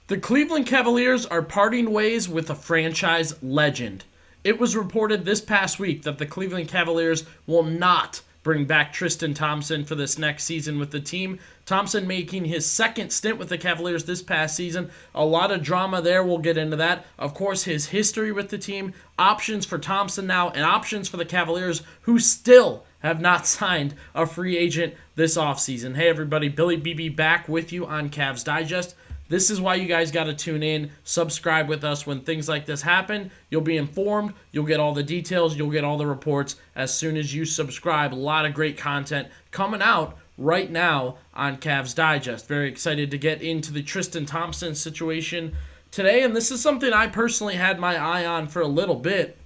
The Cleveland Cavaliers are parting ways with a franchise legend. It was reported this past week that the Cleveland Cavaliers will not bring back Tristan Thompson for this next season with the team. Thompson making his second stint with the Cavaliers this past season. A lot of drama there. We'll get into that. Of course, his history with the team, options for Thompson now, and options for the Cavaliers, who still have not signed a free agent this offseason. Hey, everybody. Billy BB back with you on Cavs Digest. This is why you guys got to tune in, subscribe with us when things like this happen. You'll be informed. You'll get all the details. You'll get all the reports as soon as you subscribe. A lot of great content coming out right now on Cavs Digest. Very excited to get into the Tristan Thompson situation today. And this is something I personally had my eye on for a little bit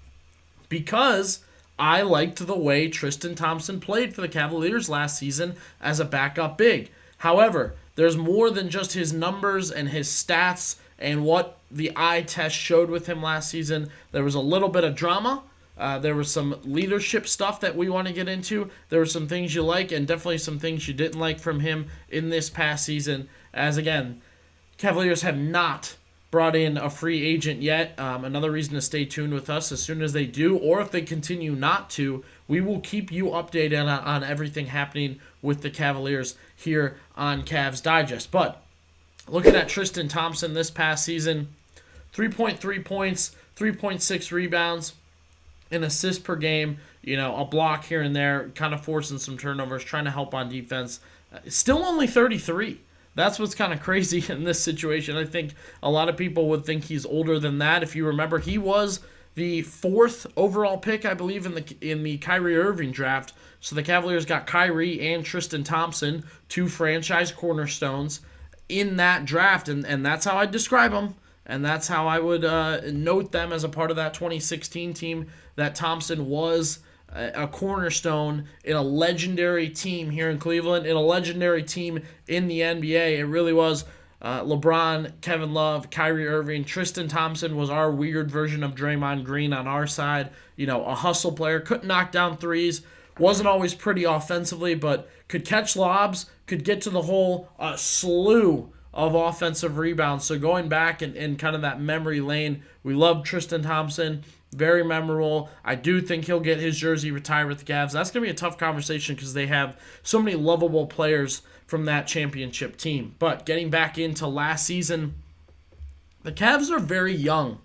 because I liked the way Tristan Thompson played for the Cavaliers last season as a backup big. However, there's more than just his numbers and his stats and what the eye test showed with him last season. There was a little bit of drama. There was some leadership stuff that we want to get into. There were some things you like and definitely some things you didn't like from him in this past season. As again, Cavaliers have not brought in a free agent yet. Another reason to stay tuned with us. As soon as they do, or if they continue not to, we will keep you updated on everything happening with the Cavaliers here on Cavs Digest. But looking at Tristan Thompson this past season, 3.3 points, 3.6 rebounds, an assist per game, a block here and there, kind of forcing some turnovers, trying to help on defense. Still only 33. That's what's kind of crazy in this situation. I think a lot of people would think he's older than that. If you remember, he was the 4th overall pick, I believe, in the Kyrie Irving draft. So the Cavaliers got Kyrie and Tristan Thompson, 2 franchise cornerstones in that draft, and that's how I describe them. And that's how I would note them as a part of that 2016 team, that Thompson was a cornerstone in a legendary team here in Cleveland, in a legendary team in the NBA. It really was LeBron, Kevin Love, Kyrie Irving. Tristan Thompson was our weird version of Draymond Green on our side. A hustle player, couldn't knock down threes, wasn't always pretty offensively, but could catch lobs, could get to the hole, a slew of offensive rebounds. So going back in kind of that memory lane, we love Tristan Thompson. Very memorable. I do think he'll get his jersey retired with the Cavs. That's going to be a tough conversation because they have so many lovable players from that championship team. But getting back into last season, the Cavs are very young.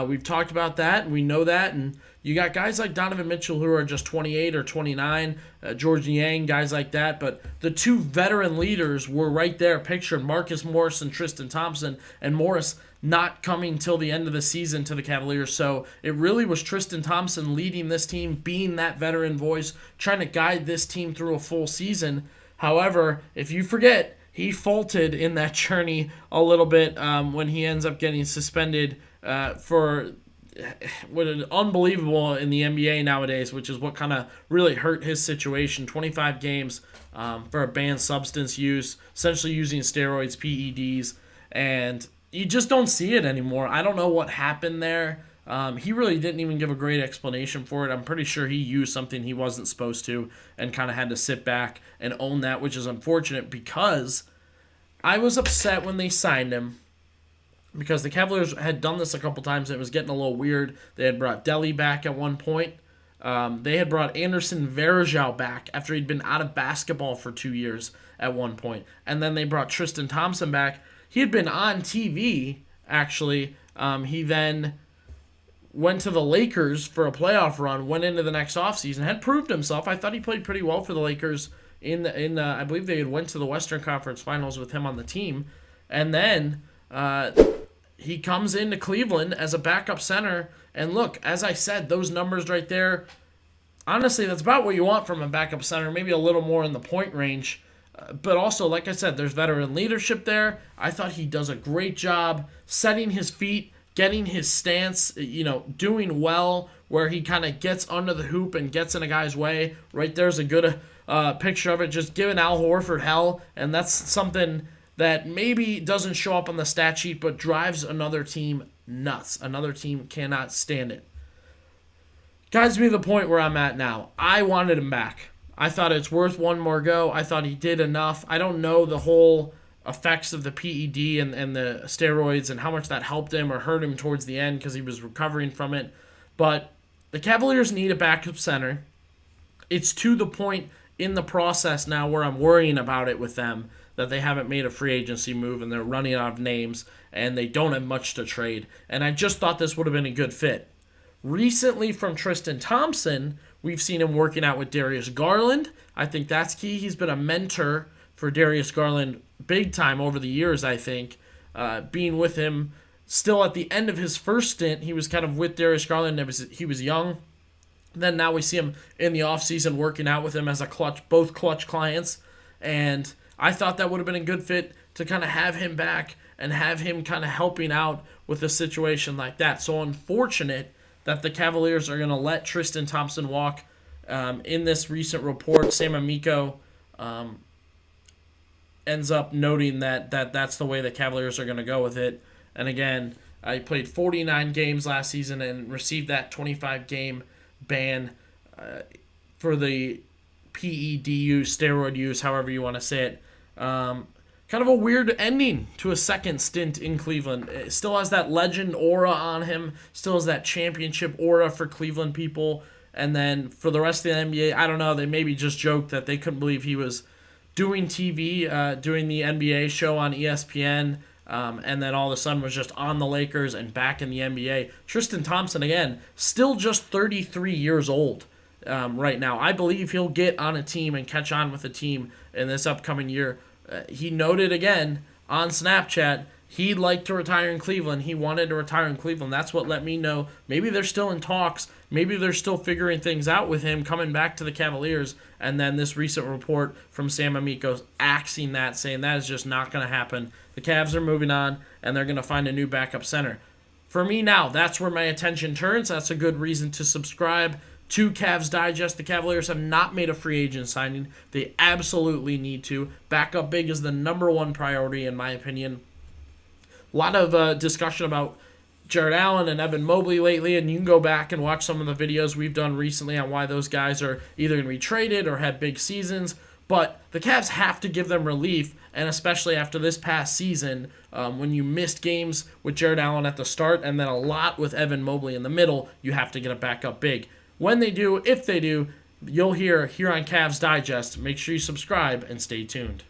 We've talked about that, and we know that. And you got guys like Donovan Mitchell who are just 28 or 29, George Niang, guys like that. But the 2 veteran leaders were right there pictured, Marcus Morris and Tristan Thompson, and Morris not coming till the end of the season to the Cavaliers. So it really was Tristan Thompson leading this team, being that veteran voice, trying to guide this team through a full season. However, if you forget, he faltered in that journey a little bit when he ends up getting suspended for what is unbelievable in the NBA nowadays, which is what kind of really hurt his situation. 25 games for a banned substance use, essentially using steroids, PEDs, and you just don't see it anymore. I don't know what happened there. He really didn't even give a great explanation for it. I'm pretty sure he used something he wasn't supposed to and kind of had to sit back and own that, which is unfortunate because I was upset when they signed him because the Cavaliers had done this a couple times and it was getting a little weird. They had brought Delly back at one point. They had brought Anderson Varejao back after he'd been out of basketball for 2 years at one point. And then they brought Tristan Thompson back. He had been on TV, actually. He then went to the Lakers for a playoff run, went into the next offseason, had proved himself. I thought he played pretty well for the Lakers I believe they had went to the Western Conference Finals with him on the team. And then he comes into Cleveland as a backup center. And look, as I said, those numbers right there, honestly, that's about what you want from a backup center, maybe a little more in the point range. But also, like I said, there's veteran leadership there. I thought he does a great job setting his feet, getting his stance, doing well where he kind of gets under the hoop and gets in a guy's way. Right there's a good picture of it, just giving Al Horford hell. And that's something that maybe doesn't show up on the stat sheet, but drives another team nuts. Another team cannot stand it. Guys, me to the point where I'm at now. I wanted him back. I thought it's worth one more go. I thought he did enough. I don't know the whole effects of the PED and the steroids and how much that helped him or hurt him towards the end because he was recovering from it. But the Cavaliers need a backup center. It's to the point in the process now where I'm worrying about it with them, that they haven't made a free agency move and they're running out of names and they don't have much to trade. And I just thought this would have been a good fit. Recently from Tristan Thompson, we've seen him working out with Darius Garland. I think that's key. He's been a mentor for Darius Garland big time over the years, I think. Being with him still at the end of his first stint, he was kind of with Darius Garland. He was young. Then now we see him in the offseason working out with him as both clutch clients. And I thought that would have been a good fit to kind of have him back and have him kind of helping out with a situation like that. So unfortunate that the Cavaliers are going to let Tristan Thompson walk. In this recent report, Sam Amico ends up noting that that's the way the Cavaliers are going to go with it. And again, he played 49 games last season and received that 25-game ban for the PED use, steroid use, however you want to say it. Kind of a weird ending to a second stint in Cleveland. It still has that legend aura on him, still has that championship aura for Cleveland people. And then for the rest of the NBA, I don't know, they maybe just joked that they couldn't believe he was doing TV, doing the NBA show on ESPN, and then all of a sudden was just on the Lakers and back in the NBA. Tristan Thompson, again, still just 33 years old right now. I believe he'll get on a team and catch on with a team in this upcoming year. He noted again on Snapchat he'd like to retire in Cleveland. He wanted to retire in Cleveland. That's what let me know. Maybe they're still in talks. Maybe they're still figuring things out with him coming back to the Cavaliers. And then this recent report from Sam Amico axing that, saying that is just not going to happen. The Cavs are moving on, and they're going to find a new backup center. For me now, that's where my attention turns. That's a good reason to subscribe to Cavs Digest. The Cavaliers have not made a free agent signing. They absolutely need to. Backup big is the number one priority, in my opinion. A lot of discussion about Jared Allen and Evan Mobley lately, and you can go back and watch some of the videos we've done recently on why those guys are either going to be traded or have big seasons. But the Cavs have to give them relief, and especially after this past season, when you missed games with Jared Allen at the start and then a lot with Evan Mobley in the middle, you have to get a backup big. When they do, if they do, you'll hear here on Cavs Digest. Make sure you subscribe and stay tuned.